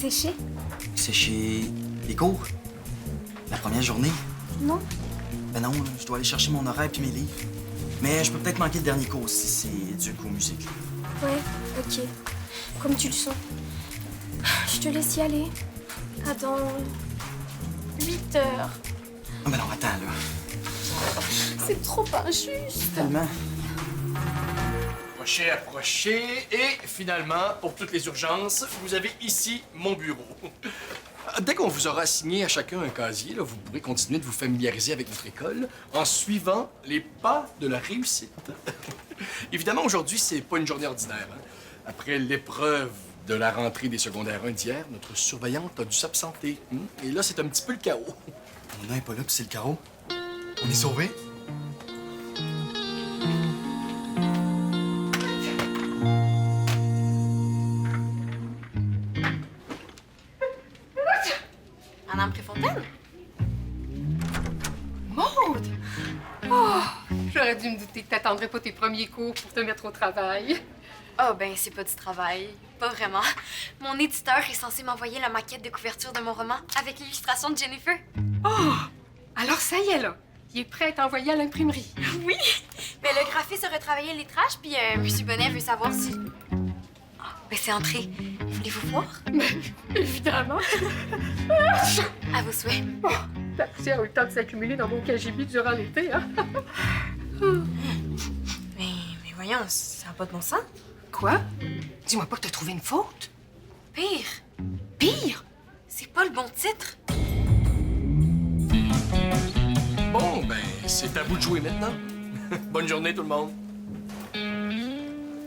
séché? Sécher les cours? La première journée? Non? Ben non, là, je dois aller chercher mon horaire puis mes livres. Mais je peux peut-être manquer le dernier cours si c'est du coup musique. Ouais, ok. Comme tu le sens. Je te laisse y aller. À dans 8 heures. Ah ben non, attends, là. C'est trop injuste. Tellement. Approchez. Et finalement, pour toutes les urgences, vous avez ici mon bureau. Dès qu'on vous aura assigné à chacun un casier, là, vous pourrez continuer de vous familiariser avec notre école en suivant les pas de la réussite. Évidemment, aujourd'hui, c'est pas une journée ordinaire. Hein. Après l'épreuve de la rentrée des secondaires 1 d'hier, notre surveillante a dû s'absenter. Et là, c'est un petit peu le chaos. Mon nom est pas là puis c'est le carreau. On est sauvés? Madame Préfontaine? Maude! Oh! J'aurais dû me douter que t'attendrais pas tes premiers cours pour te mettre au travail. Oh, ben, c'est pas du travail. Pas vraiment. Mon éditeur est censé m'envoyer la maquette de couverture de mon roman avec l'illustration de Jennifer. Oh! Alors ça y est, là. Il est prêt à être envoyé à l'imprimerie. Oui! Mais le graphiste a retravaillé le lettrage, puis M. Bonnet veut savoir si... Ah, ben, c'est entré. Voulez-vous voir? Évidemment. À vos souhaits. Oh, la poussière a eu le temps de s'accumuler dans mon KGB durant l'été, hein? Mais voyons, ça n'a pas de bon sens. Quoi? Dis-moi pas que t'as trouvé une faute. Pire, Pire? c'est pas le bon titre. Bon, ben, c'est à vous de jouer maintenant. Bonne journée, tout le monde.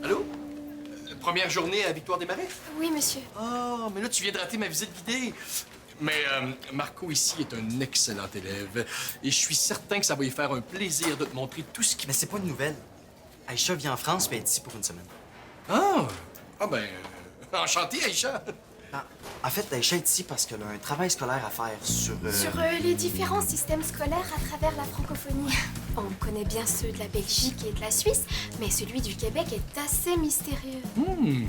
Allô? Première journée à Victoire des Marais? Oui, monsieur. Ah, mais là, tu viens de rater ma visite guidée. Mais Marco ici est un excellent élève. Et je suis certain que ça va lui faire un plaisir de te montrer tout ce qu'il... Mais c'est pas une nouvelle. Aïcha vient en France puis elle est ici pour une semaine. Ah ben, enchanté, Aïcha. Ah, en fait, Aïcha est ici parce qu'elle a un travail scolaire à faire sur... Sur les différents systèmes scolaires à travers la francophonie. On connaît bien ceux de la Belgique et de la Suisse, mais celui du Québec est assez mystérieux.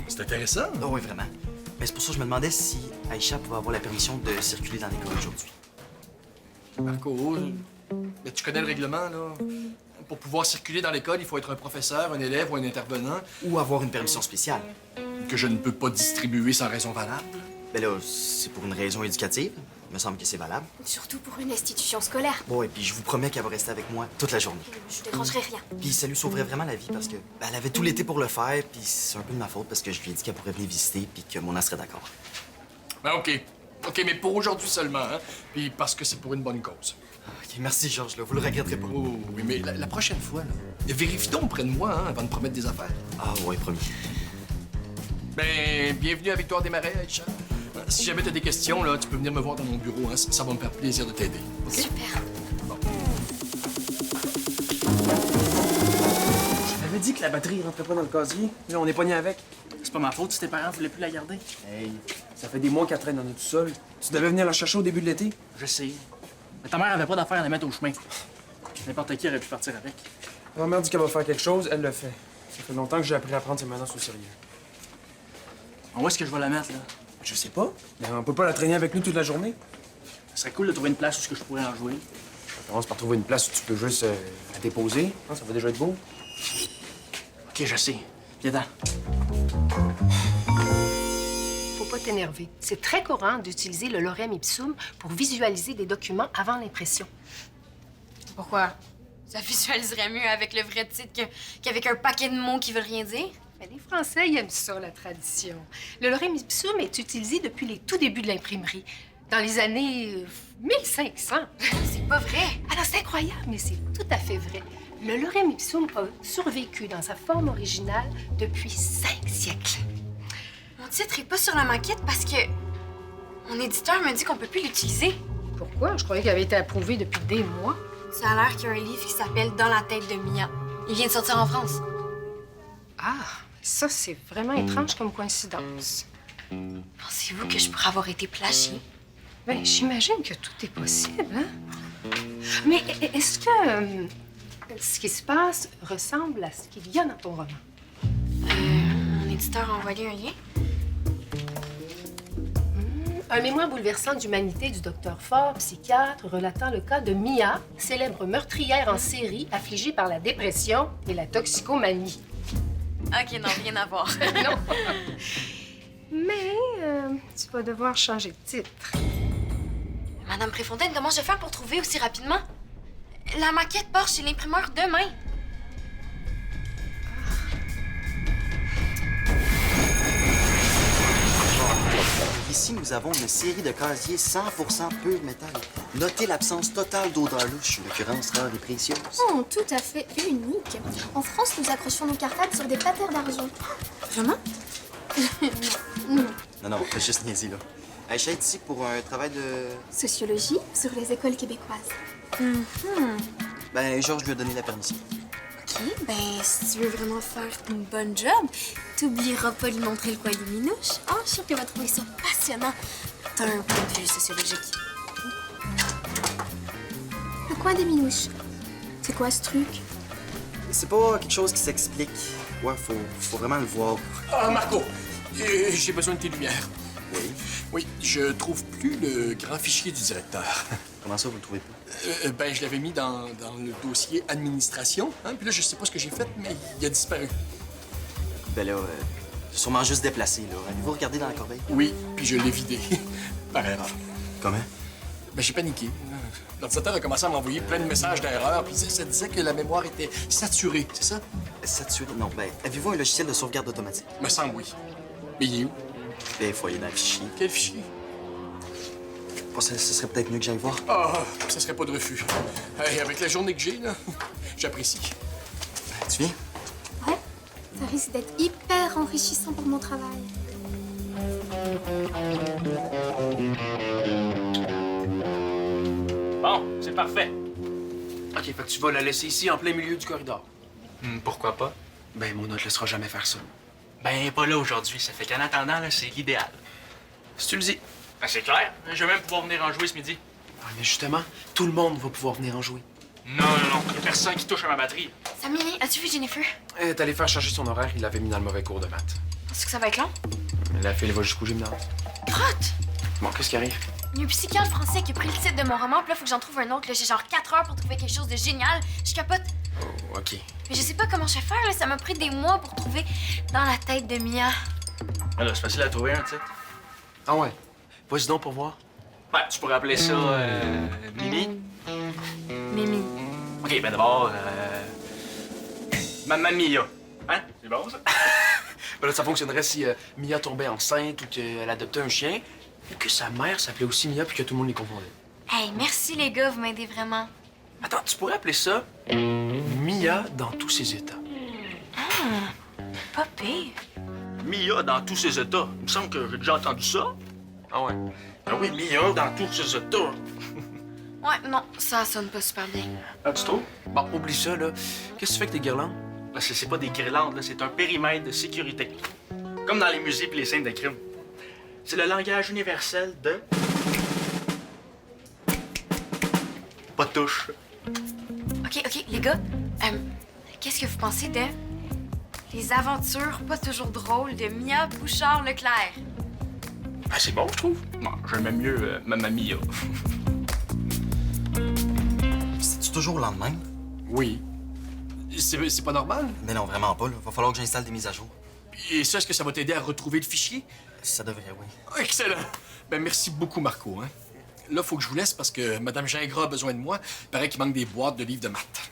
C'est intéressant. Oh oui, vraiment. Mais c'est pour ça que je me demandais si Aïcha pouvait avoir la permission de circuler dans l'école aujourd'hui. Marco, mais tu connais le règlement, là. Pour pouvoir circuler dans l'école, il faut être un professeur, un élève ou un intervenant Ou avoir une permission spéciale. que je ne peux pas distribuer sans raison valable. Ben là, c'est pour une raison éducative. Il me semble que c'est valable. Surtout pour une institution scolaire. Bon, et puis je vous promets qu'elle va rester avec moi toute la journée. Je dérangerai rien. Puis ça lui sauverait vraiment la vie parce que ben, elle avait tout l'été pour le faire, puis c'est un peu de ma faute parce que je lui ai dit qu'elle pourrait venir visiter puis que mon âne serait d'accord. Ben, OK. OK, mais pour aujourd'hui seulement, hein. Puis parce que c'est pour une bonne cause. OK, merci Georges, là, vous le regretterez pas. Oh, oui, mais la prochaine fois, là, vérifie donc auprès de moi, hein, avant de promettre des affaires. Ah ouais, promis. Ben, bienvenue à Victoire des Marais, Aïcha. Si jamais tu as des questions, là, tu peux venir me voir dans mon bureau, hein. Ça va me faire plaisir de t'aider. OK? Super. Bon. Je t'avais dit que la batterie rentrait pas dans le casier. Là, on est pogné avec. C'est pas ma faute si tes parents voulaient plus la garder. Hey, ça fait des mois qu'elle traîne dans notre sol. Tu devais venir la chercher au début de l'été. Je sais. Mais ta mère avait pas d'affaire à la mettre au chemin. N'importe qui aurait pu partir avec. Ma mère dit qu'elle va faire quelque chose, elle le fait. Ça fait longtemps que j'ai appris à prendre ses menaces au sérieux. Où est-ce que je vais la mettre, là? Je sais pas. Mais on peut pas la traîner avec nous toute la journée. Ce serait cool de trouver une place où je pourrais en jouer. On commence par trouver une place où tu peux juste la déposer. Hein, ça va déjà être beau. OK, je sais. Viens-t'en. Faut pas t'énerver. C'est très courant d'utiliser le lorem ipsum pour visualiser des documents avant l'impression. Pourquoi? Ça visualiserait mieux avec le vrai titre qu'avec un paquet de mots qui veulent rien dire. Mais les Français, ils aiment ça, la tradition. Le lorem ipsum est utilisé depuis les tout débuts de l'imprimerie, dans les années 1500. C'est pas vrai. Alors, c'est incroyable, mais c'est tout à fait vrai. Le lorem ipsum a survécu dans sa forme originale depuis 5 siècles. Mon titre est pas sur la maquette parce que mon éditeur me dit qu'on peut plus l'utiliser. Pourquoi? Je croyais qu'il avait été approuvé depuis des mois. Ça a l'air qu'il y a un livre qui s'appelle Dans la tête de Mia. Il vient de sortir en France. Ah, ça, c'est vraiment étrange comme coïncidence. Pensez-vous que je pourrais avoir été plagiée? Ben, j'imagine que tout est possible, hein? Mais est-ce que ce qui se passe ressemble à ce qu'il y a dans ton roman? Mon éditeur a envoyé un lien. Un mémoire bouleversant d'humanité du docteur Faure, psychiatre, relatant le cas de Mia, célèbre meurtrière en série affligée par la dépression et la toxicomanie. OK, non, rien à voir. Non. Mais tu vas devoir changer de titre. Madame Préfontaine, comment je vais faire pour trouver aussi rapidement? La maquette part chez l'imprimeur demain. Ici, nous avons une série de casiers 100% pur métal. Notez l'absence totale d'odeur louche, une occurrence rare et précieuse. Oh, tout à fait unique. En France, nous accrochons nos cartables sur des patères d'argent. Vraiment? Non, fais juste niaiser, là. Hey, je suis ici pour un travail de... Sociologie sur les écoles québécoises. Ben, Georges lui a donné la permission. OK, ben, si tu veux vraiment faire une bonne job, t'oublieras pas de lui montrer le coin des minouches. Oh, je suis sûre qu'elle va trouver ça passionnant d'un point de vue sociologique. Le coin des minouches. C'est quoi ce truc? C'est pas quelque chose qui s'explique. Ouais, faut vraiment le voir. Ah, Marco, j'ai besoin de tes lumières. Oui. Oui, je trouve plus le grand fichier du directeur. Comment ça, vous le trouvez pas? Ben, je l'avais mis dans le dossier administration, hein, puis là, je sais pas ce que j'ai fait, mais il a disparu. Ben là, sûrement juste déplacé, là. Avez-vous regardé dans la corbeille? Oui, puis je l'ai vidé. Par erreur. Comment? Ben, j'ai paniqué. L'ordinateur a commencé à m'envoyer plein de messages d'erreur, puis ça disait que la mémoire était saturée, c'est ça? Saturé? Non, ben, avez-vous un logiciel de sauvegarde automatique? Me semble, oui. Mais il est où? Ben, il faut aller dans le fichier. Quel fichier? Bon, ce serait peut-être mieux que j'aille voir. Ah, ça serait pas de refus. Hey, avec la journée que j'ai, là, j'apprécie. Tu viens? Ouais, ça risque d'être hyper enrichissant pour mon travail. Bon, c'est parfait. OK, fait que tu vas la laisser ici, en plein milieu du corridor. Pourquoi pas? Ben, Mona te laissera jamais faire ça. Ben, pas là aujourd'hui. Ça fait qu'en attendant, là, c'est l'idéal. Si tu le dis. Ben, c'est clair. Je vais même pouvoir venir en jouer ce midi. Ah, mais justement, tout le monde va pouvoir venir en jouer. Non. Il y a personne qui touche à ma batterie. Samini, as-tu vu Jennifer? Elle est allée faire changer son horaire, il l'avait mis dans le mauvais cours de maths. Penses-tu que ça va être long? La fille, elle va jusqu'au gymnase. Crotte! Bon, qu'est-ce qui arrive? Il y a un psychiatre français qui a pris le titre de mon roman, puis là, faut que j'en trouve un autre. Là, j'ai genre 4 heures pour trouver quelque chose de génial. Je capote. Oh, OK. Mais je sais pas comment je vais faire, là. Ça m'a pris des mois pour trouver dans la tête de Mia. Alors, c'est facile à trouver un titre. Ah ouais. Vas-y donc pour voir. Ben, tu pourrais appeler ça Mimi. Mimi. OK, ben d'abord, Mamma Mia. Hein? C'est bon, ça? Ben là, ça fonctionnerait si Mia tombait enceinte ou qu'elle adoptait un chien, ou que sa mère s'appelait aussi Mia puis que tout le monde les confondait. Hey, merci les gars, vous m'aidez vraiment. Attends, tu pourrais appeler ça Mia dans tous ses états. Pas pire. Mia dans tous ses états. Il me semble que j'ai déjà entendu ça. Ah ouais. Ah oui, Mia dans tous ses états. Ouais, non, ça sonne pas super bien. Ah, tu trouves? Bon, oublie ça, là. Qu'est-ce que tu fais avec tes guirlandes? Là, c'est pas des guirlandes, là, c'est un périmètre de sécurité. Comme dans les musées et les scènes de crime. C'est le langage universel de... Pas de touche. OK, les gars, qu'est-ce que vous pensez de Les aventures pas toujours drôles de Mia Bouchard-Leclerc? Ah, c'est bon, je trouve. Non, j'aime même mieux Mamma Mia. C'est-tu toujours le lendemain? Oui. C'est pas normal? Mais non, vraiment pas, là. Va falloir que j'installe des mises à jour. Et ça, est-ce que ça va t'aider à retrouver le fichier? Ça devrait, oui. Excellent! Ben, merci beaucoup, Marco, hein. Là, faut que je vous laisse parce que Madame Gingras a besoin de moi. Il paraît qu'il manque des boîtes de livres de maths.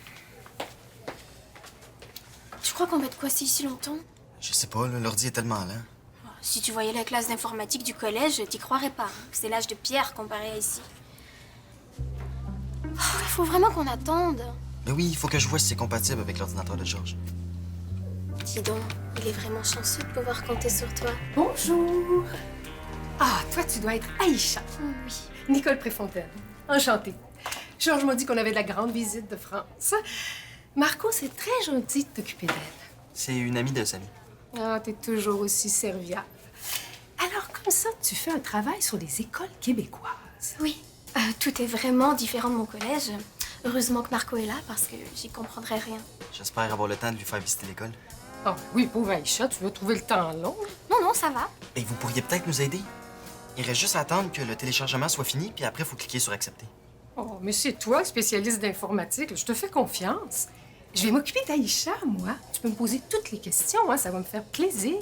Tu crois qu'on va être coincé ici longtemps? Je sais pas, là, l'ordi est tellement lent. Si tu voyais la classe d'informatique du collège, t'y croirais pas. Hein. C'est l'âge de pierre comparé à ici. Il faut vraiment qu'on attende. Mais oui, il faut que je vois si c'est compatible avec l'ordinateur de Georges. Dis donc, il est vraiment chanceux de pouvoir compter sur toi. Bonjour. Ah, toi, tu dois être Aïcha. Oui. Nicole Préfontaine. Enchantée. Georges m'a dit qu'on avait de la grande visite de France. Marco, c'est très gentil de t'occuper d'elle. C'est une amie de Samy. Ah, t'es toujours aussi serviable. Alors, comme ça, tu fais un travail sur les écoles québécoises. Oui. Tout est vraiment différent de mon collège. Heureusement que Marco est là parce que j'y comprendrais rien. J'espère avoir le temps de lui faire visiter l'école. Ah oui, pauvre Aïcha, tu vas trouver le temps long. Non, ça va. Et vous pourriez peut-être nous aider? Il reste juste à attendre que le téléchargement soit fini, puis après, il faut cliquer sur accepter. Oh, mais c'est toi, spécialiste d'informatique. Je te fais confiance. Je vais m'occuper d'Aïcha, moi. Tu peux me poser toutes les questions, hein, ça va me faire plaisir.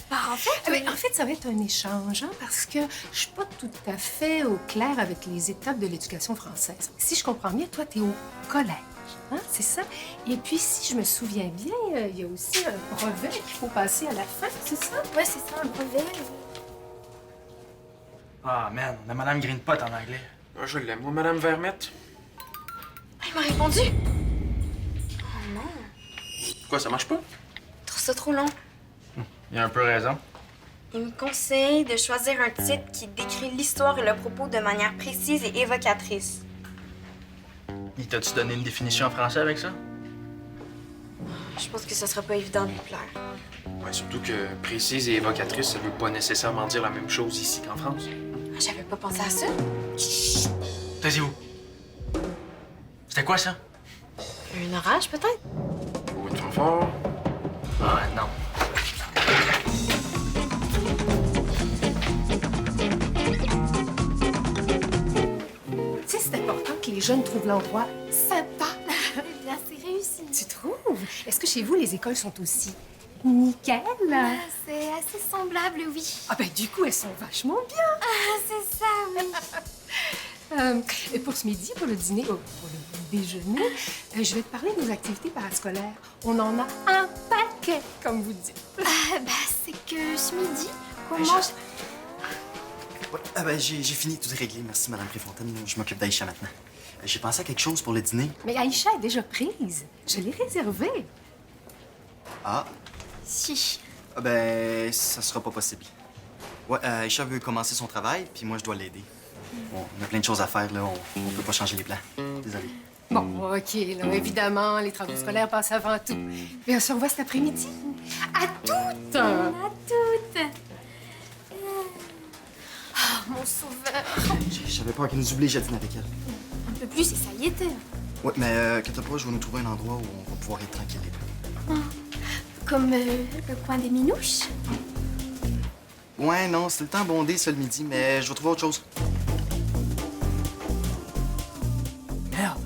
Bah, en fait, En fait, ça va être un échange, hein, parce que je suis pas tout à fait au clair avec les étapes de l'éducation française. Si je comprends bien, toi, t'es au collège, hein, c'est ça? Et puis, si je me souviens bien, il y a aussi un brevet qu'il faut passer à la fin, c'est ça? ouais, c'est ça, un brevet. Ah, man, on a Madame Greenpot en anglais. Ah, je l'aime, moi, Madame Vermette. Ah, il m'a répondu. Quoi, ça marche pas? Je trouve ça trop long. Il a un peu raison. Il me conseille de choisir un titre qui décrit l'histoire et le propos de manière précise et évocatrice. Il t'a-tu donné une définition en français avec ça? Je pense que ce sera pas évident de lui plaire. Ouais, surtout que précise et évocatrice, ça veut pas nécessairement dire la même chose ici qu'en France. Ah, j'avais pas pensé à ça. Taisez-vous. C'était quoi ça? Un orage, peut-être? Ou une fanfare. Ah, non. Tu sais, c'est important que les jeunes trouvent l'endroit sympa. Eh bien, c'est réussi. Tu trouves? Est-ce que chez vous, les écoles sont aussi nickel? Ah, c'est assez semblable, oui. Ah ben, du coup, elles sont vachement bien. Ah, c'est ça, oui. Et pour ce midi, pour le dîner, pour le déjeuner, je vais te parler de nos activités parascolaires. On en a un paquet, comme vous dites. Ah, bah, c'est que ce midi, qu'on mange... Ouais, ah ben, j'ai fini tout réglé. Merci, Madame Préfontaine. Je m'occupe d'Aïcha maintenant. J'ai pensé à quelque chose pour le dîner. Mais Aïcha est déjà prise. Je l'ai réservée. Ah, Si. ah ben, ça sera pas possible. Ouais, Aïcha veut commencer son travail, puis moi, je dois l'aider. Bon, on a plein de choses à faire, là. On peut pas changer les plans. Désolé. Bon, OK, là, évidemment, les travaux scolaires passent avant tout. Mais on se revoit cet après-midi. À toutes! À toutes. Ah, mon sauveur. J'avais peur qu'elle nous oublie, j'ai dîné avec elle. Un peu plus et ça y était. Ouais, mais inquiète pas, je vais nous trouver un endroit où on va pouvoir être tranquille. Comme le coin des minouches. Ouais, non, c'est le temps bondé, ça, le midi, mais je vais trouver autre chose. Merde.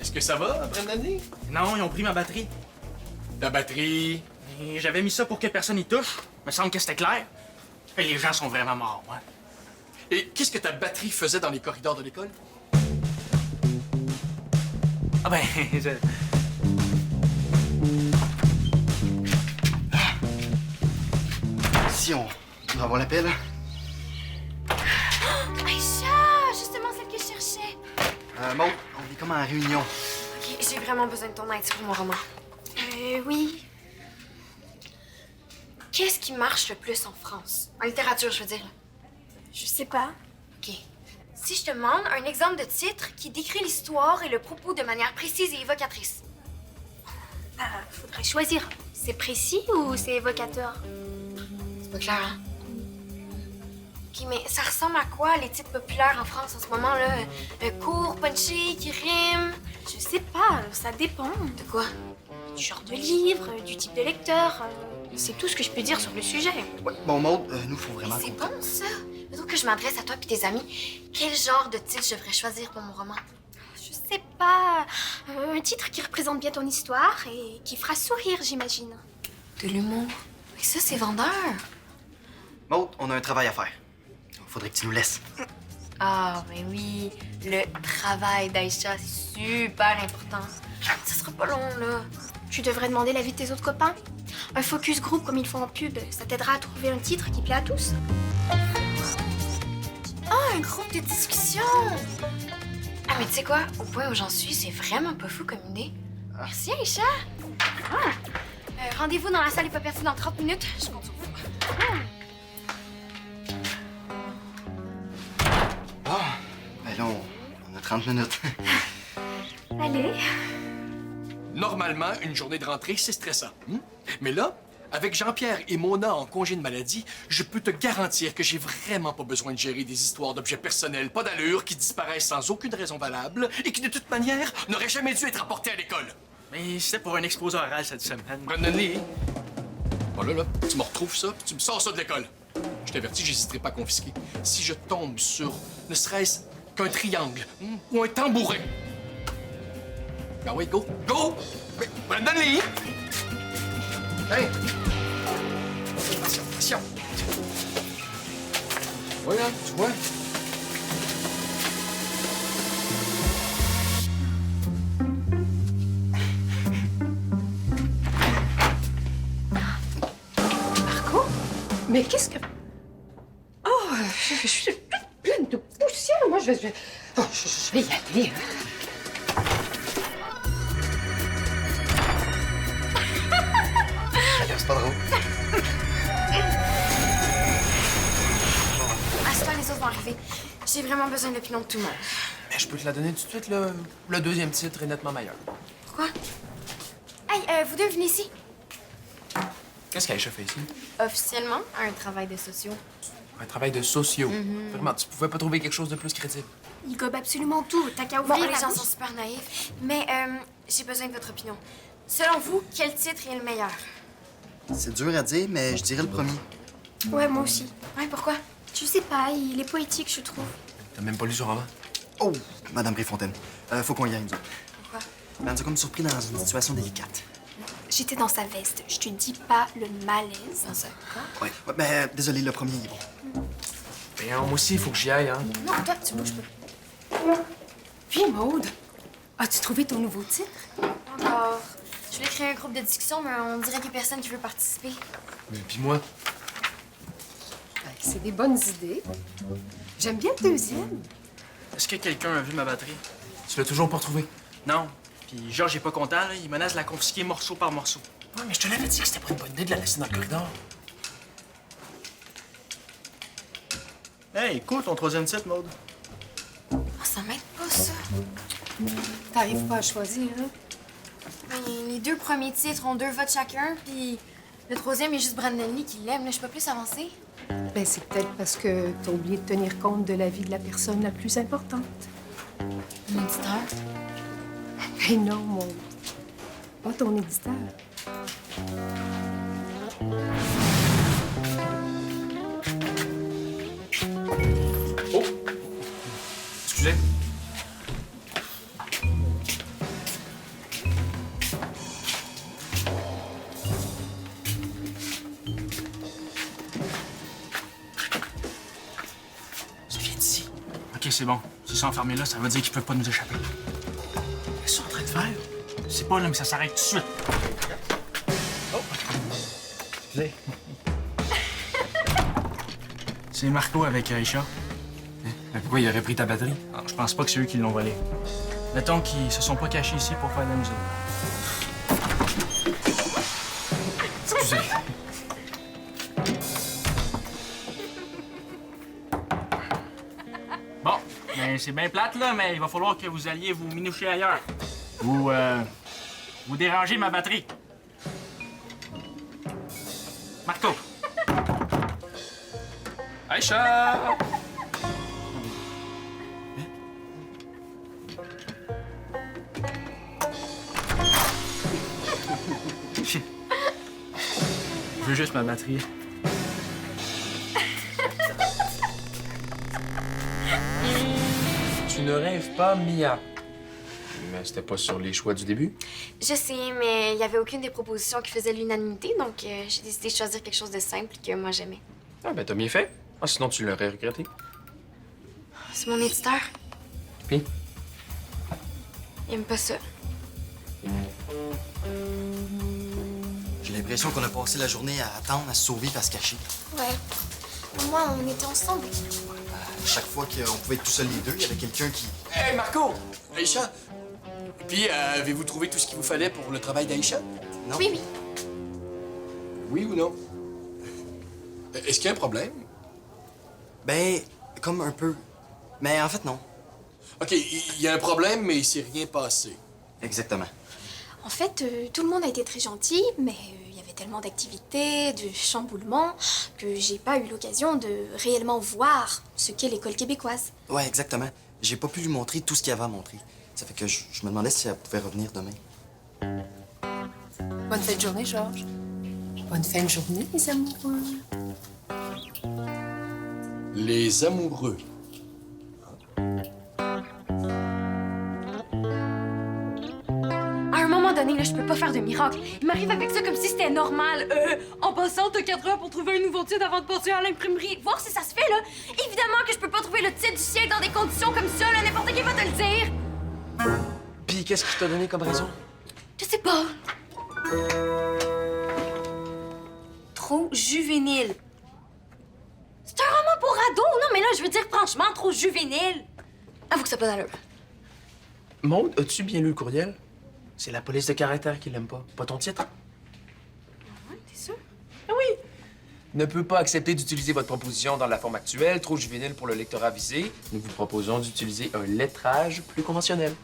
Est-ce que ça va, Brandon? Non, ils ont pris ma batterie. La batterie. Et j'avais mis ça pour que personne y touche. Me semble que c'était clair. Et les gens sont vraiment morts, ouais. Et qu'est-ce que ta batterie faisait dans les corridors de l'école? Ah ben, Si, on va avoir l'appel. Aïcha, justement celle que je cherchais. Maud, on est comme en réunion. OK, j'ai vraiment besoin de ton aide sur mon roman. Oui. Qu'est-ce qui marche le plus en France? En littérature, je veux dire. Je sais pas. OK. Si je te demande un exemple de titre qui décrit l'histoire et le propos de manière précise et évocatrice. Faudrait choisir. C'est précis ou c'est évocateur? C'est pas clair, hein? OK, mais ça ressemble à quoi, les titres populaires en France en ce moment, là? Court, punchy, qui rime? Je sais pas, ça dépend. De quoi? Du genre de livre, du type de lecteur. C'est tout ce que je peux dire sur le sujet. Ouais, bon, Maud, nous, faut vraiment C'est qu'on- bon, ça! Plutôt que je m'adresse à toi et tes amis, quel genre de titre je devrais choisir pour mon roman? Je sais pas. Un titre qui représente bien ton histoire et qui fera sourire, j'imagine. De l'humour. Mais ça, c'est vendeur! Maud, on a un travail à faire. Faudrait que tu nous laisses. Ah, ben oui, le travail d'Aïcha, c'est super important. Ça sera pas long, là. Tu devrais demander l'avis de tes autres copains. Un focus group comme ils font en pub, ça t'aidera à trouver un titre qui plaît à tous. Ah, un groupe de discussion! Ah, mais tu sais quoi? Au point où j'en suis, c'est vraiment pas fou comme idée. Merci, Aïcha! Rendez-vous dans la salle des papeteries dans 30 minutes. Je compte sur vous. Bon, ben là, on a 30 minutes. Allez. Normalement, une journée de rentrée, c'est stressant. Mais là, avec Jean-Pierre et Mona en congé de maladie, je peux te garantir que j'ai vraiment pas besoin de gérer des histoires d'objets personnels pas d'allure qui disparaissent sans aucune raison valable et qui, de toute manière, n'auraient jamais dû être apportés à l'école. mais c'était pour un exposé oral cette semaine. Brandon Lee. Bon, là, tu me retrouves ça, puis tu me sors ça de l'école. Je t'avertis, j'hésiterai pas à confisquer. Si je tombe sur ne serait-ce qu'un triangle ou un tambourin. Ah oui, go! Go! Mais, donne-les! Hey! Attention, attention! Voilà, tu vois? Marco? Mais qu'est-ce que... Oh, je suis toute pleine de poussière. Moi, je vais y aller. Hein. C'est pas drôle. À ce temps, les autres vont arriver. J'ai vraiment besoin de l'opinion de tout le monde. Mais je peux te la donner tout de suite, là. Le deuxième titre est nettement meilleur. Pourquoi? Hey, vous deux, venez ici. Qu'est-ce qu'Aïcha fait ici? Officiellement, un travail de sociaux. Un travail de sociaux. Vraiment, tu pouvais pas trouver quelque chose de plus crédible. Il gobe absolument tout. T'as qu'à Bon, ouvrir les la gens bouche. sont super naïfs, mais j'ai besoin de votre opinion. Selon vous, quel titre est le meilleur? C'est dur à dire, mais je dirais le premier. Ouais, moi aussi. Ouais, pourquoi? Je sais pas, il est poétique, je trouve. T'as même pas lu ce roman? Oh, Madame Préfontaine, faut qu'on y aille, nous autres. Pourquoi? Ben, on nous a comme surpris dans une situation délicate. J'étais dans sa veste. Je te dis pas le malaise. Dans ça. Quoi? Ouais, mais désolé, le premier, il est bon. Ben, moi aussi, il faut que j'y aille, hein. Non, toi, tu bouges pas. Puis, Maude, as-tu trouvé ton nouveau titre? Encore. Je voulais créer un groupe de discussion, mais on dirait qu'il y a personne qui veut participer. Mais puis moi, Ben, c'est des bonnes idées. J'aime bien le deuxième. Est-ce que quelqu'un a vu ma batterie? tu l'as toujours pas retrouvé. Non. Puis Georges est pas content, là. Il menace de la confisquer morceau par morceau. Ouais, mais je te l'avais dit que c'était pas une bonne idée de la laisser dans le corridor. Hey, écoute ton troisième titre, Maude. Oh, ça m'aide pas, ça. T'arrives pas à choisir, hein? Ben, les deux premiers titres ont 2 votes chacun, puis le troisième est juste Brandon Lee qui l'aime. Là, je peux plus avancer. Ben, c'est peut-être parce que t'as oublié de tenir compte de la vie de la personne la plus importante. Mon éditeur. Ben non, mon... Pas ton éditeur. Oh! Excusez. Ça vient d'ici. OK, c'est bon. S'ils sont enfermés là, ça veut dire qu'ils peuvent pas nous échapper. Qu'est-ce qu'ils sont en train de faire? Je sais pas, là, mais ça s'arrête tout de suite. Oh! Excusez. C'est Marco avec Aïcha. Mais pourquoi il aurait pris ta batterie? Ah, je pense pas que c'est eux qui l'ont volé. Mettons qu'ils se sont pas cachés ici pour faire de la musique. Excusez. Bon, ben c'est bien plate, là, mais il va falloir que vous alliez vous minoucher ailleurs. Vous dérangez ma batterie. Marco. Aïcha! Je veux juste ma batterie. Tu ne rêves pas, Mia. Mais c'était pas sur les choix du début. Je sais, mais il y avait aucune des propositions qui faisait l'unanimité, donc j'ai décidé de choisir quelque chose de simple que moi j'aimais. Ah, ben t'as bien fait. Ah, sinon tu l'aurais regretté. C'est mon éditeur. Puis? Il aime pas ça. J'ai l'impression qu'on a passé la journée à attendre, à se sauver et à se cacher. Ouais. Au moins, on était ensemble. Chaque fois qu'on pouvait être tout seul les deux, il y avait quelqu'un qui... Hey, Marco! Aïcha! Puis, avez-vous trouvé tout ce qu'il vous fallait pour le travail d'Aïcha? Non? Oui, oui. Oui ou non? Est-ce qu'il y a un problème? Ben, comme un peu. Mais en fait, non. OK, il y a un problème, mais il s'est rien passé. Exactement. En fait, tout le monde a été très gentil, mais il y avait tellement d'activités, de chamboulements, que j'ai pas eu l'occasion de réellement voir ce qu'est l'école québécoise. Ouais, exactement. J'ai pas pu lui montrer tout ce qu'il y avait à montrer. Ça fait que je me demandais si elle pouvait revenir demain. Bonne fin de journée, Georges. Bonne fin de journée, les amoureux. Les amoureux. À un moment donné, là, je peux pas faire de miracle. Il m'arrive avec ça comme si c'était normal. En passant, t'as 4 heures pour trouver un nouveau titre avant de passer à l'imprimerie. Voir si ça se fait, là. Évidemment que je peux pas trouver le titre du siècle dans des conditions comme ça, là. N'importe qui va te le dire. Puis qu'est-ce qu'il t'a donné comme raison? Je sais pas. Trop juvénile. C'est un roman pour ados, non? Mais là, je veux dire, franchement, trop juvénile. Avoue que ça n'a pas d'allure. Maude, as-tu bien lu le courriel? C'est la police de caractère qui l'aime pas ton titre. Ouais, t'es sûr? Ne peut pas accepter d'utiliser votre proposition dans la forme actuelle, trop juvénile pour le lectorat visé. Nous vous proposons d'utiliser un lettrage plus conventionnel.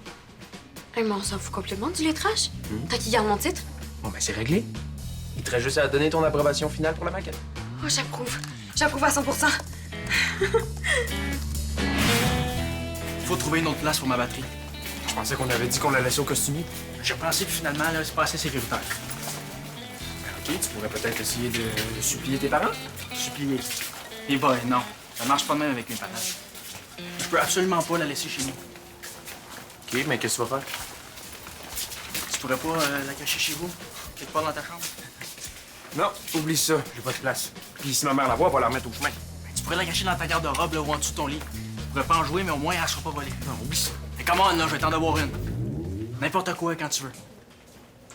Mais on s'en fout complètement du lettrage. Tant qu'il garde mon titre. Bon, ben c'est réglé. Il te reste juste à donner ton approbation finale pour la maquette. Oh, j'approuve. J'approuve à 100%. Faut trouver une autre place pour ma batterie. Je pensais qu'on avait dit qu'on la laissait au costumier. J'ai pensé que finalement, là, c'est pas assez sécuritaire. OK, tu pourrais peut-être essayer de supplier tes parents. Supplier. Et boy, non. Ça marche pas de même avec mes parents. Je peux absolument pas la laisser chez nous. OK, mais qu'est-ce que tu vas faire? Tu pourrais pas la cacher chez vous? Quelque part dans ta chambre? Non, oublie ça. J'ai pas de place. Puis si ma mère la voit, elle va la remettre au chemin. Tu pourrais la cacher dans ta garde-robe, là, ou en dessous de ton lit. Tu pourrais pas en jouer, mais au moins, elle sera pas volée. Non, oublie ça. Mais comment, là, je vais t'en avoir une. N'importe quoi, quand tu veux.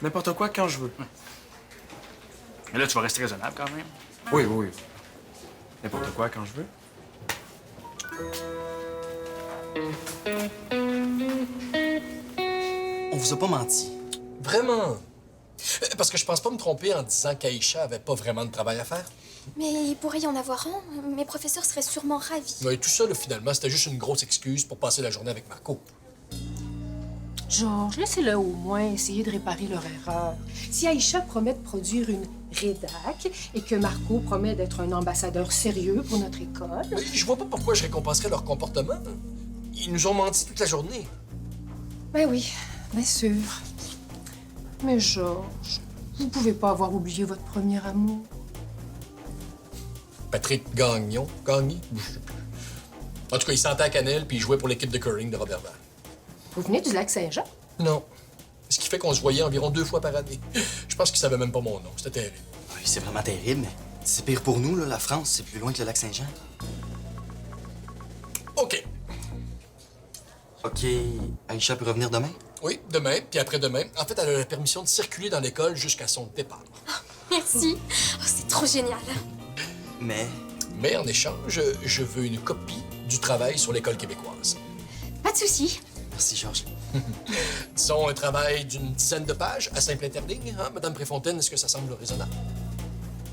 N'importe quoi quand je veux. Mais là, tu vas rester raisonnable, quand même. Oui, oui. N'importe quoi quand je veux. On vous a pas menti. Vraiment? Parce que je pense pas me tromper en disant qu'Aïcha avait pas vraiment de travail à faire. Mais il pourrait y en avoir un. Mes professeurs seraient sûrement ravis. Mais tout ça, là, finalement, c'était juste une grosse excuse pour passer la journée avec Marco. Georges, laissez-le au moins essayer de réparer leur erreur. Si Aïcha promet de produire une rédac et que Marco promet d'être un ambassadeur sérieux pour notre école... Mais je vois pas pourquoi je récompenserais leur comportement. Ils nous ont menti toute la journée. Ben oui, bien sûr. Mais Georges, vous pouvez pas avoir oublié votre premier amour. Patrick Gagnon. Gagné? Je sais plus. En tout cas, il sentait à cannelle puis il jouait pour l'équipe de curling de Roberval. Vous venez du lac Saint-Jean? Non. Ce qui fait qu'on se voyait environ 2 fois par année. Je pense qu'il savait même pas mon nom. C'était terrible. Oui, c'est vraiment terrible, mais c'est pire pour nous, là. La France, c'est plus loin que le lac Saint-Jean. OK. OK, Aïcha peut revenir demain? Oui, demain, puis après-demain. En fait, elle a la permission de circuler dans l'école jusqu'à son départ. Merci. Oh, c'est trop génial. Mais Mais en échange, je veux une copie du travail sur l'école québécoise. Pas de souci. merci, Georges. Disons un travail d'une dizaine de pages à simple interligne, hein, Madame Préfontaine, est-ce que ça semble raisonnable?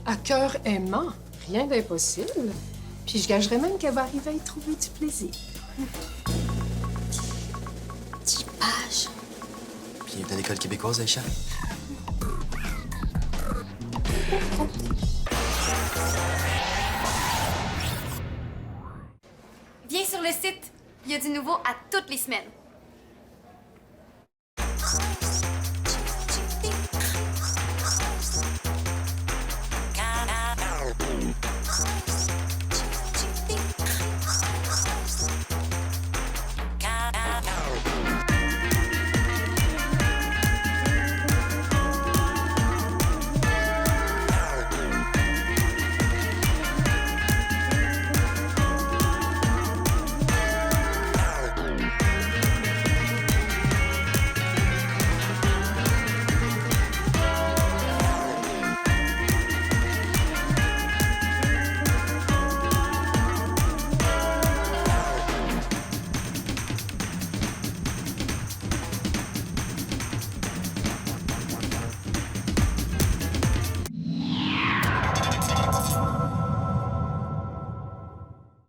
À cœur aimant, rien d'impossible. Puis je gagerais même qu'elle va arriver à y trouver du plaisir. 10 pages. Puis de l'école québécoise, Aïcha? Viens sur le site. Il y a du nouveau à toutes les semaines.